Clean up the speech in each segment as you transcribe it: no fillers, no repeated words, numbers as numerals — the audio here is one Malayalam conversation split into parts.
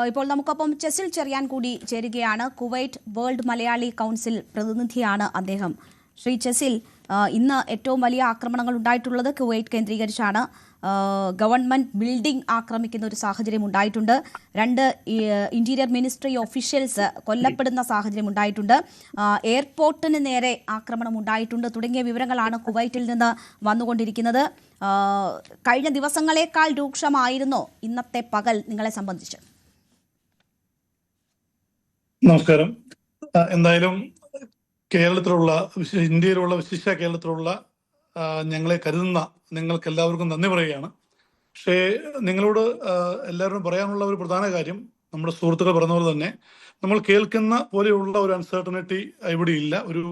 ഇപ്പോൾ നമുക്കൊപ്പം ചെസിൽ ചെറിയാൻ കൂടി ചേരുകയാണ്. കുവൈറ്റ് വേൾഡ് മലയാളി കൗൺസിൽ പ്രതിനിധിയാണ് അദ്ദേഹം. ശ്രീ ചെസിൽ, ഇന്ന് ഏറ്റവും വലിയ ആക്രമണങ്ങൾ ഉണ്ടായിട്ടുള്ളത് കുവൈറ്റ് കേന്ദ്രീകരിച്ചാണ്. ഗവൺമെന്റ് ബിൽഡിംഗ് ആക്രമിക്കുന്ന ഒരു സാഹചര്യം ഉണ്ടായിട്ടുണ്ട്. 2 ഇന്റീരിയർ മിനിസ്ട്രി ഒഫീഷ്യൽസ് കൊല്ലപ്പെടുന്ന സാഹചര്യം ഉണ്ടായിട്ടുണ്ട്. എയർപോർട്ടിന് നേരെ ആക്രമണം ഉണ്ടായിട്ടുണ്ട്. തുടങ്ങിയ വിവരങ്ങളാണ് കുവൈറ്റിൽ നിന്ന് വന്നുകൊണ്ടിരിക്കുന്നത്. കഴിഞ്ഞ ദിവസങ്ങളേക്കാൾ രൂക്ഷമായിരുന്നോ ഇന്നത്തെ പകൽ നിങ്ങളെ സംബന്ധിച്ച്? നമസ്കാരം. എന്തായാലും കേരളത്തിലുള്ള, ഇന്ത്യയിലുള്ള, വിശിഷ്ട കേരളത്തിലുള്ള ഞങ്ങളെ കരുതുന്ന നിങ്ങൾക്ക് എല്ലാവർക്കും നന്ദി പറയുകയാണ്. പക്ഷേ നിങ്ങളോട് എല്ലാവരും പറയാനുള്ള ഒരു പ്രധാന കാര്യം, നമ്മുടെ സുഹൃത്തുക്കൾ പറഞ്ഞ പോലെ തന്നെ നമ്മൾ കേൾക്കുന്ന പോലെയുള്ള ഒരു അൺസർട്ടനിറ്റി ഇവിടെ ഇല്ല. ഒരു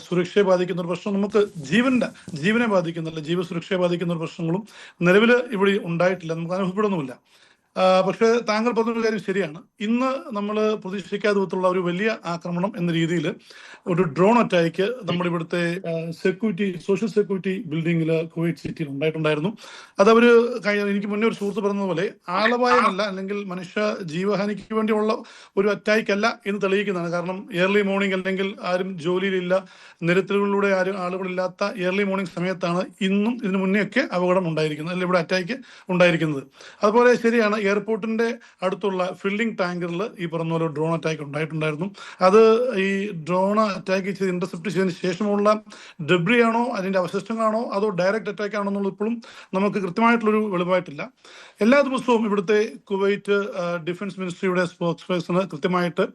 സുരക്ഷയെ ബാധിക്കുന്ന ഒരു പ്രശ്നം, നമുക്ക് ജീവനെ ബാധിക്കുന്നില്ല, ജീവസുരക്ഷയെ ബാധിക്കുന്ന ഒരു പ്രശ്നങ്ങളും നിലവിൽ ഇവിടെ ഉണ്ടായിട്ടില്ല, നമുക്ക് അനുഭവപ്പെടുന്നുമില്ല. പക്ഷേ താങ്കൾ പറഞ്ഞൊരു കാര്യം ശരിയാണ്. ഇന്ന് നമ്മൾ പ്രതീക്ഷിക്കാത്ത വിധത്തിലുള്ള ഒരു വലിയ ആക്രമണം എന്ന രീതിയിൽ ഒരു ഡ്രോൺ അറ്റാക്ക് നമ്മുടെ ഇവിടുത്തെ സോഷ്യൽ സെക്യൂരിറ്റി ബിൽഡിങ്ങിൽ കുവൈറ്റ് സിറ്റിയിൽ ഉണ്ടായിട്ടുണ്ടായിരുന്നു. അതവർ എനിക്ക് മുന്നേ ഒരു സുഹൃത്ത് പറഞ്ഞതുപോലെ ആളപായമല്ല, അല്ലെങ്കിൽ മനുഷ്യ ജീവഹാനിക്ക് വേണ്ടിയുള്ള ഒരു അറ്റാക്ക് അല്ല എന്ന് തെളിയിക്കുന്നതാണ്. കാരണം ഏർലി മോർണിംഗ്, അല്ലെങ്കിൽ ആരും ജോലിയിലില്ല, നിരത്തുകളിലൂടെ ആരും ആളുകളില്ലാത്ത ഏർലി മോർണിംഗ് സമയത്താണ് ഇന്നും ഇതിനു മുന്നേ ഒക്കെ അപകടം ഉണ്ടായിരിക്കുന്നത്, അല്ലെങ്കിൽ ഇവിടെ അറ്റാക്ക് ഉണ്ടായിരിക്കുന്നത്. അതുപോലെ ശരിയാണ്, എയർപോർട്ടിന്റെ അടുത്തുള്ള ഫില്ലിംഗ് ടാങ്കറിൽ ഈ പറഞ്ഞ പോലെ ഡ്രോൺ അറ്റാക്ക് ഉണ്ടായിട്ടുണ്ടായിരുന്നു. അത് ഈ ഡ്രോൺ അറ്റാക്ക് ചെയ്ത് ഇന്റർസെപ്റ്റ് ചെയ്തതിന് ശേഷമുള്ള ഡെബ്രി ആണോ, അതിന്റെ അവശിഷ്ടങ്ങളാണോ, അതോ ഡയറക്റ്റ് അറ്റാക്ക് ആണോ എന്നുള്ളത് ഇപ്പോഴും നമുക്ക് കൃത്യമായിട്ടുള്ളൊരു വെളിവായിട്ടില്ല. എല്ലാ ദിവസവും ഇവിടുത്തെ കുവൈറ്റ് ഡിഫൻസ് മിനിസ്ട്രിയുടെ സ്പോക്സ് പേഴ്സണ് കൃത്യമായിട്ട്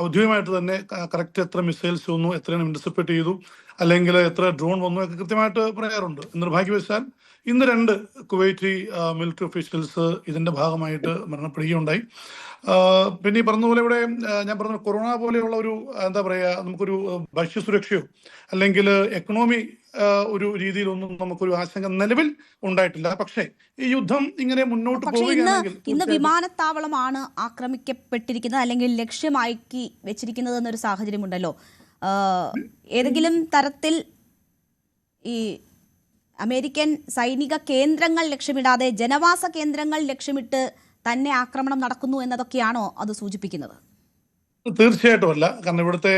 ഔദ്യോഗികമായിട്ട് തന്നെ കറക്റ്റ് എത്ര മിസൈൽസ് വന്നു, എത്രയാണ് ഇന്റർസെപ്റ്റ് ചെയ്തു, അല്ലെങ്കിൽ എത്ര ഡ്രോൺ വന്നു ഒക്കെ കൃത്യമായിട്ട് പറയാറുണ്ട്. നിർഭാഗ്യവശാൽ ഇന്ന് 2 കുവൈറ്റി മിലിറ്ററി ഒഫീഷ്യൽസ് ഇതിന്റെ ഭാഗമായിട്ട് മരണപ്പെടുകയുണ്ടായി. പിന്നെ ഈ പറഞ്ഞതുപോലെ ഇവിടെ ഞാൻ പറഞ്ഞ കൊറോണ പോലെയുള്ള ഒരു എന്താ പറയുക, നമുക്കൊരു ഭക്ഷ്യസുരക്ഷയോ അല്ലെങ്കിൽ എക്കണോമി ഒരു രീതിയിലൊന്നും നമുക്കൊരു ആശങ്ക നിലവിൽ ഉണ്ടായിട്ടില്ല. പക്ഷേ ഈ യുദ്ധം ഇങ്ങനെ മുന്നോട്ട് പോവുകയാണെങ്കിൽ, ഇന്ന് വിമാനത്താവളമാണ് ആക്രമിക്കപ്പെട്ടിരിക്കുന്നത് അല്ലെങ്കിൽ ലക്ഷ്യമാക്കി വെച്ചിരിക്കുന്നത് എന്നൊരു സാഹചര്യം ഉണ്ടല്ലോ. ഏതെങ്കിലും തരത്തിൽ ഈ അമേരിക്കൻ സൈനിക കേന്ദ്രങ്ങൾ ലക്ഷ്യമിടാതെ ജനവാസ കേന്ദ്രങ്ങൾ ലക്ഷ്യമിട്ട് തന്നെ ആക്രമണം നടക്കുന്നു എന്നതൊക്കെയാണോ അത് സൂചിപ്പിക്കുന്നത്? തീർച്ചയായിട്ടും അല്ല. കാരണം ഇവിടുത്തെ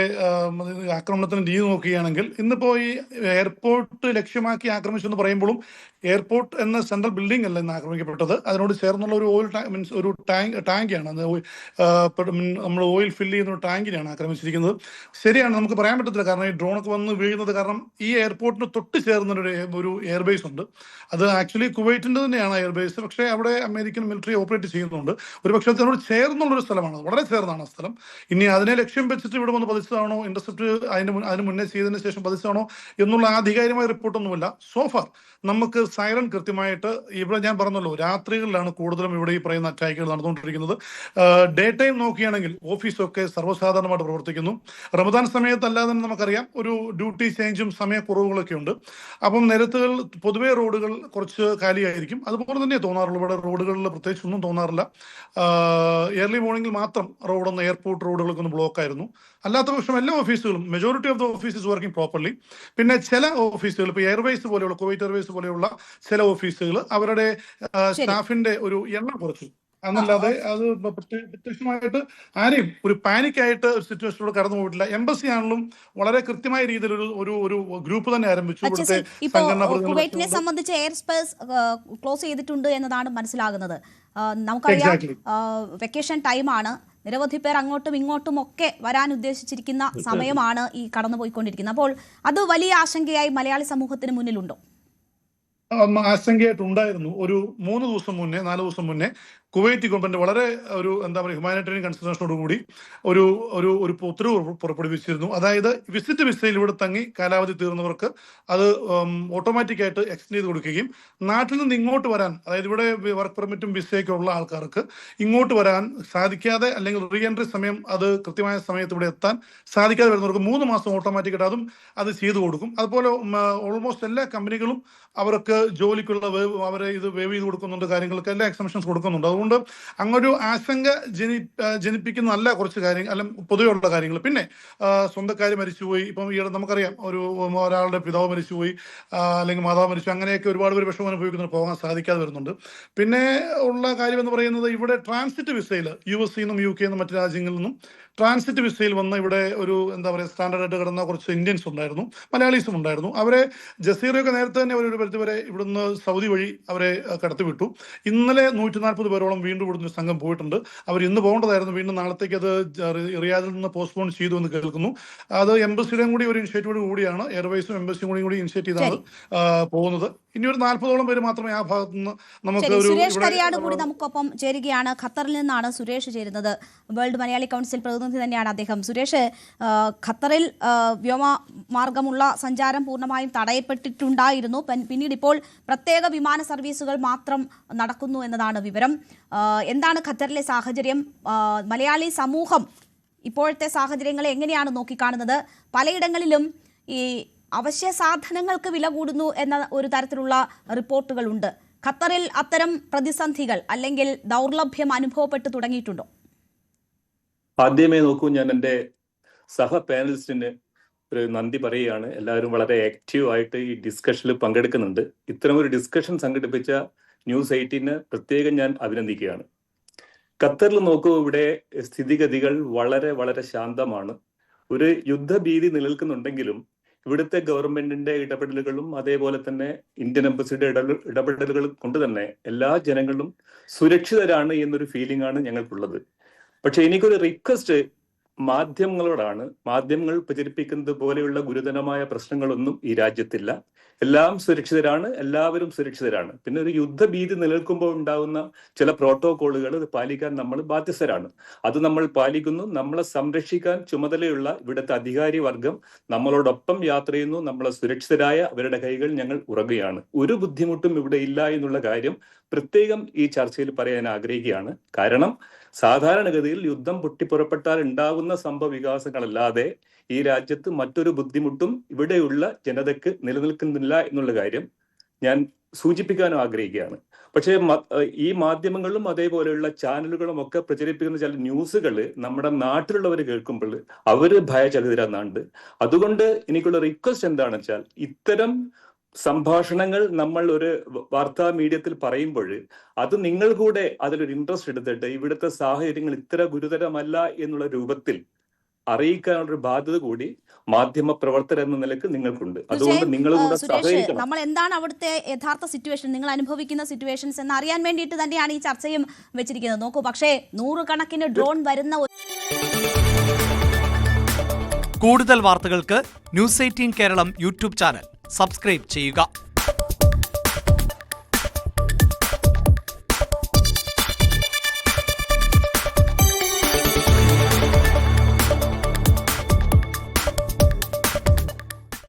ആക്രമണത്തിന് രീതി നോക്കുകയാണെങ്കിൽ, ഇന്നിപ്പോ ഈ എയർപോർട്ട് ലക്ഷ്യമാക്കി ആക്രമിച്ചു എന്ന് പറയുമ്പോഴും എയർപോർട്ട് എന്ന സെൻട്രൽ ബിൽഡിംഗ് അല്ല ഇന്ന് ആക്രമിക്കപ്പെട്ടത്. അതിനോട് ചേർന്നുള്ള ഒരു ഓയിൽ ഒരു ടാങ്കാണ്, നമ്മൾ ഓയിൽ ഫില്ല് ചെയ്യുന്ന ഒരു ടാങ്കിനെയാണ് ആക്രമിച്ചിരിക്കുന്നത്. ശരിയാണ്, നമുക്ക് പറയാൻ പറ്റത്തില്ല. കാരണം ഈ ഡ്രോണൊക്കെ വന്ന് വീഴുന്നത് കാരണം ഈ എയർപോർട്ടിന് തൊട്ട് ചേർന്ന ഒരു എയർബേസ് ഉണ്ട്. അത് ആക്ച്വലി കുവൈറ്റിന്റെ തന്നെയാണ് എയർബേസ്. പക്ഷേ അവിടെ അമേരിക്കൻ മിലിറ്ററി ഓപ്പറേറ്റ് ചെയ്യുന്നുണ്ട്. ഒരു പക്ഷേ അതിനോട് ചേർന്നുള്ളൊരു സ്ഥലമാണ്, വളരെ ചേർന്നാണ് ആ സ്ഥലം. ഇനി അതിനെ ലക്ഷ്യം വെച്ചിട്ട് ഇവിടെ വന്ന് പതിച്ചതാണോ, ഇന്റർസെപ്റ്റ് അതിന് മുന്നേ ചെയ്തതിന് ശേഷം പതിച്ചതാണോ എന്നുള്ള ആധികാരികമായ റിപ്പോർട്ടൊന്നുമില്ല. സോഫാർ നമുക്ക് സൈറൻ കൃത്യമായിട്ട്, ഇവിടെ ഞാൻ പറഞ്ഞല്ലോ, രാത്രികളിലാണ് കൂടുതലും ഇവിടെ ഈ പറയുന്ന അറ്റാക്കുകൾ നടന്നുകൊണ്ടിരിക്കുന്നത്. ഡേ ടൈം നോക്കുകയാണെങ്കിൽ ഓഫീസൊക്കെ സർവ്വസാധാരണമായിട്ട് പ്രവർത്തിക്കുന്നു. റമദാൻ സമയത്തല്ലാതെ തന്നെ നമുക്കറിയാം ഒരു ഡ്യൂട്ടി ചേഞ്ചും സമയക്കുറവുകളൊക്കെ ഉണ്ട്. അപ്പം നിരത്തുകൾ, പൊതുവേ റോഡുകൾ കുറച്ച് കാലിയായിരിക്കും. അതുപോലെ തന്നെ തോന്നാറുള്ളൂ. ഇവിടെ റോഡുകളിൽ പ്രത്യേകിച്ച് ഒന്നും തോന്നാറില്ല. ഏർലി മോർണിംഗിൽ മാത്രം റോഡൊന്ന്, എയർപോർട്ട് റോഡുകളൊക്കെ ഒന്ന് ബ്ലോക്ക് ആയിരുന്നു. അല്ലാത്ത പക്ഷം എല്ലാ ഓഫീസുകളും, majority of the offices working properly. പിന്നെ ചില ഓഫീസുകൾ, ഇപ്പോൾ എയർവേസ് പോലെയുള്ള, കുവൈറ്റ് എയർവേസ് പോലെയുള്ള ചില ഓഫീസുകൾ അവരുടെ സ്റ്റാഫിന്റെ ഒരു എണ്ണം കുറച്ചു എന്നല്ലാതെ അത് പ്രത്യക്ഷമായിട്ട് ആരെയും ഒരു പാനിക്കായിട്ട് ഒരു സിറ്റുവേഷനിലൂടെ കടന്നു പോയിട്ടില്ല. എംബസി ആണെങ്കിലും വളരെ കൃത്യമായ രീതിയിൽ ഒരു ഗ്രൂപ്പ് തന്നെ ആരംഭിച്ചു. കുവൈറ്റിനെ സംബന്ധിച്ച് എയർ സ്പേസ് ക്ലോസ് ചെയ്തിട്ടുണ്ട് എന്നതാണ് മനസ്സിലാകുന്നത്. നമുക്കറിയാം വെക്കേഷൻ ടൈമാണ്, നിരവധി പേർ അങ്ങോട്ടും ഇങ്ങോട്ടും ഒക്കെ വരാൻ ഉദ്ദേശിച്ചിരിക്കുന്ന സമയമാണ് ഈ കടന്നുപോയിക്കൊണ്ടിരിക്കുന്നത്. അപ്പോൾ അത് വലിയ ആശങ്കയായി മലയാളി സമൂഹത്തിന് മുന്നിലുണ്ടോ? ആശങ്കയായിട്ടുണ്ടായിരുന്നു. ഒരു 4 ദിവസം മുന്നേ കുവൈറ്റ് ഗവൺമെന്റ് വളരെ ഒരു എന്താ പറയുക, ഹ്യൂമാനിറ്റേറിയൻ കൺസിഡറേഷനോടുകൂടി ഒരു ഉത്തരവ് പുറപ്പെടുവിച്ചിരുന്നു. അതായത് വിസിറ്റ് വിസയിൽ ഇവിടെ തങ്ങി കാലാവധി തീർന്നവർക്ക് അത് ഓട്ടോമാറ്റിക് ആയിട്ട് എക്സ്റ്റെൻഡ് ചെയ്ത് കൊടുക്കുകയും നാട്ടിൽ നിന്ന് ഇങ്ങോട്ട് വരാൻ, അതായത് ഇവിടെ വർക്ക് പെർമിറ്റും വിസയൊക്കെ ഉള്ള ആൾക്കാർക്ക് ഇങ്ങോട്ട് വരാൻ സാധിക്കാതെ, അല്ലെങ്കിൽ റീ എൻട്രി സമയം അത് കൃത്യമായ സമയത്ത് ഇവിടെ എത്താൻ സാധിക്കാതെ വരുന്നവർക്ക് 3 മാസം ഓട്ടോമാറ്റിക്കായിട്ട് അത് ചെയ്തു കൊടുക്കും. അതുപോലെ ഓൾമോസ്റ്റ് എല്ലാ കമ്പനികളും അവർക്ക് ജോലിക്കുള്ള അവരെ ഇത് വേവ് ചെയ്ത് കൊടുക്കുന്നുണ്ട്, കാര്യങ്ങൾക്ക് എല്ലാ എക്സംഷൻസ് കൊടുക്കുന്നുണ്ട്. അതുകൊണ്ട് അതുകൊണ്ട് അങ്ങൊരു ആശങ്ക ജനിപ്പിക്കുന്നതല്ല കുറച്ച് കാര്യങ്ങൾ, അല്ല പൊതുവെയുള്ള കാര്യങ്ങൾ. പിന്നെ സ്വന്തക്കാർ മരിച്ചുപോയി, ഇപ്പം ഈയിടെ നമുക്കറിയാം ഒരാളുടെ പിതാവ് മരിച്ചുപോയി, അല്ലെങ്കിൽ മാതാവ് മരിച്ചു, അങ്ങനെയൊക്കെ ഒരുപാട് പേര് വിഷമം അനുഭവിക്കുന്നത് പോകാൻ സാധിക്കാതെ വരുന്നുണ്ട്. പിന്നെ ഉള്ള കാര്യം എന്ന് പറയുന്നത്, ഇവിടെ ട്രാൻസിറ്റ് വിസയിൽ US നിന്നും UK നിന്നും മറ്റു രാജ്യങ്ങളിൽ നിന്നും ട്രാൻസിറ്റ് വിസയിൽ വന്ന് ഇവിടെ ഒരു എന്താ പറയുക സ്റ്റാൻഡേർഡായിട്ട് കിടന്ന കുറച്ച് ഇന്ത്യൻസ് ഉണ്ടായിരുന്നു, മലയാളീസും ഉണ്ടായിരുന്നു. അവരെ ജസീറയൊക്കെ നേരത്തെ തന്നെ ഒരു പരിധി വരെ ഇവിടുന്ന് സൗദി വഴി അവരെ കടത്തിവിട്ടു. ഇന്നലെ 140 പേരോളം വീണ്ടും ഇവിടുന്ന് സംഘം പോയിട്ടുണ്ട്. അവർ ഇന്ന് പോകേണ്ടതായിരുന്നു, വീണ്ടും നാളത്തേക്ക് അത് റിയാദിൽ നിന്ന് പോസ്റ്റ്പോൺ ചെയ്തു എന്ന് കേൾക്കുന്നു. അത് എംബസിയുടെയും കൂടി ഒരു ഇനിഷ്യേറ്റീവോട് കൂടിയാണ്, എയർവേസും എംബസിയും കൂടി ഇനിഷ്യേറ്റ് ചെയ്താണ് പോകുന്നത്. ഇനി ഒരു 40ഓളം പേര് മാത്രമേ ആ ഭാഗത്ത് നിന്ന് നമുക്ക് സുരേഷ് കരിയാട് കൂടി നമുക്കൊപ്പം ചേരുകയാണ്. ഖത്തറിൽ നിന്നാണ് സുരേഷ് ചേരുന്നത്. വേൾഡ് മലയാളി കൗൺസിൽ പ്രതിനിധി തന്നെയാണ് അദ്ദേഹം. സുരേഷ്, ഖത്തറിൽ വ്യോമമാർഗമുള്ള സഞ്ചാരം പൂർണ്ണമായും തടയപ്പെട്ടിട്ടുണ്ടായിരുന്നു. പിന്നീട് ഇപ്പോൾ പ്രത്യേക വിമാന സർവീസുകൾ മാത്രം നടക്കുന്നു എന്നതാണ് വിവരം. എന്താണ് ഖത്തറിലെ സാഹചര്യം? മലയാളി സമൂഹം ഇപ്പോഴത്തെ സാഹചര്യങ്ങളെ എങ്ങനെയാണ് നോക്കിക്കാണുന്നത്? പലയിടങ്ങളിലും ഈ അവശ്യ സാധനങ്ങൾക്ക് വില കൂടുന്നു എന്ന ഒരു തരത്തിലുള്ള റിപ്പോർട്ടുകളുണ്ട്. ഖത്തറിൽ അത്തരം പ്രതിസന്ധികൾ അല്ലെങ്കിൽ ദൗർലഭ്യം അനുഭവപ്പെട്ടു തുടങ്ങിയിട്ടുണ്ടോ? ആദ്യമേ നോക്കൂ, ഞാൻ എൻ്റെ സഹ പാനലിസ്റ്റിന് ഒരു നന്ദി പറയുകയാണ്. എല്ലാവരും വളരെ ആക്റ്റീവ് ആയിട്ട് ഈ ഡിസ്കഷനിൽ പങ്കെടുക്കുന്നുണ്ട്. ഇത്തരം ഒരു ഡിസ്കഷൻ സംഘടിപ്പിച്ച News 18 പ്രത്യേകം ഞാൻ അഭിനന്ദിക്കുകയാണ്. ഖത്തറിൽ നോക്കൂ, ഇവിടെ സ്ഥിതിഗതികൾ വളരെ വളരെ ശാന്തമാണ്. ഒരു യുദ്ധഭീതി നിലനിൽക്കുന്നുണ്ടെങ്കിലും ഇവിടുത്തെ ഗവൺമെന്റിന്റെ ഇടപെടലുകളും അതേപോലെ തന്നെ ഇന്ത്യൻ എംബസിയുടെ ഇടപെടലുകൾ കൊണ്ട് തന്നെ എല്ലാ ജനങ്ങളും സുരക്ഷിതരാണ് എന്നൊരു ഫീലിംഗ് ആണ് ഞങ്ങൾക്കുള്ളത്. പക്ഷെ എനിക്കൊരു റിക്വസ്റ്റ് മാധ്യമങ്ങളോടാണ്. മാധ്യമങ്ങൾ പ്രചരിപ്പിക്കുന്നത് പോലെയുള്ള ഗുരുതരമായ പ്രശ്നങ്ങളൊന്നും ഈ രാജ്യത്തില്ല. എല്ലാം സുരക്ഷിതരാണ്, എല്ലാവരും സുരക്ഷിതരാണ്. പിന്നെ ഒരു യുദ്ധഭീതി നിലനിൽക്കുമ്പോൾ ഉണ്ടാകുന്ന ചില പ്രോട്ടോകോളുകൾ പാലിക്കാൻ നമ്മൾ ബാധ്യസ്ഥരാണ്. അത് നമ്മൾ പാലിക്കുന്നു. നമ്മളെ സംരക്ഷിക്കാൻ ചുമതലയുള്ള ഇവിടുത്തെ അധികാരി വർഗം നമ്മളോടൊപ്പം യാത്ര ചെയ്യുന്നു. നമ്മളെ സുരക്ഷിതരായ അവരുടെ കൈകൾ ഞങ്ങൾ ഉറങ്ങുകയാണ്. ഒരു ബുദ്ധിമുട്ടും ഇവിടെ ഇല്ല എന്നുള്ള കാര്യം പ്രത്യേകം ഈ ചർച്ചയിൽ പറയാൻ ആഗ്രഹിക്കുകയാണ്. കാരണം സാധാരണഗതിയിൽ യുദ്ധം പൊട്ടിപ്പുറപ്പെട്ടാൽ ഉണ്ടാകുന്ന സംഭവ വികാസങ്ങളല്ലാതെ ഈ രാജ്യത്ത് മറ്റൊരു ബുദ്ധിമുട്ടും ഇവിടെയുള്ള ജനതയ്ക്ക് നിലനിൽക്കുന്നില്ല എന്നുള്ള കാര്യം ഞാൻ സൂചിപ്പിക്കാനും ആഗ്രഹിക്കുകയാണ്. പക്ഷേ ഈ മാധ്യമങ്ങളും അതേപോലെയുള്ള ചാനലുകളും ഒക്കെ പ്രചരിപ്പിക്കുന്ന ചില ന്യൂസുകൾ നമ്മുടെ നാട്ടിലുള്ളവർ കേൾക്കുമ്പോൾ അവര് ഭയചകിതരാകുന്നുണ്ട്. അതുകൊണ്ട് എനിക്കുള്ള റിക്വസ്റ്റ് എന്താണെന്ന് വെച്ചാൽ, ഇത്തരം സംഭാഷണങ്ങൾ നമ്മൾ ഒരു വാർത്താ മീഡിയത്തിൽ പറയുമ്പോൾ അത് നിങ്ങൾ കൂടെ അതിലൊരു ഇൻട്രസ്റ്റ് എടുത്തിട്ട് ഇവിടുത്തെ സാഹചര്യങ്ങൾ ഇത്ര ഗുരുതരമല്ല എന്നുള്ള രൂപത്തിൽ അറിയിക്കാനുള്ളൊരു ബാധ്യത കൂടി മാധ്യമ പ്രവർത്തകർ എന്ന നിലക്ക് നിങ്ങൾക്കുണ്ട്. അതുകൊണ്ട് നിങ്ങൾ കൂടെ സഹകരിക്കണം. നമ്മൾ എന്താണ് അവിടുത്തെ യഥാർത്ഥ സിറ്റുവേഷൻ, നിങ്ങൾ അനുഭവിക്കുന്ന സിറ്റുവേഷൻസ് എന്ന് അറിയാൻ വേണ്ടിയിട്ട് തന്നെയാണ് ഈ ചർച്ചയും വെച്ചിരിക്കുന്നത്. നോക്കൂ, പക്ഷേ 100 കണക്കിന് ഡ്രോൺ വരുന്ന കൂടുതൽ വാർത്തകൾക്ക് News 18 Keralam YouTube channel subscribe ചെയ്യുക.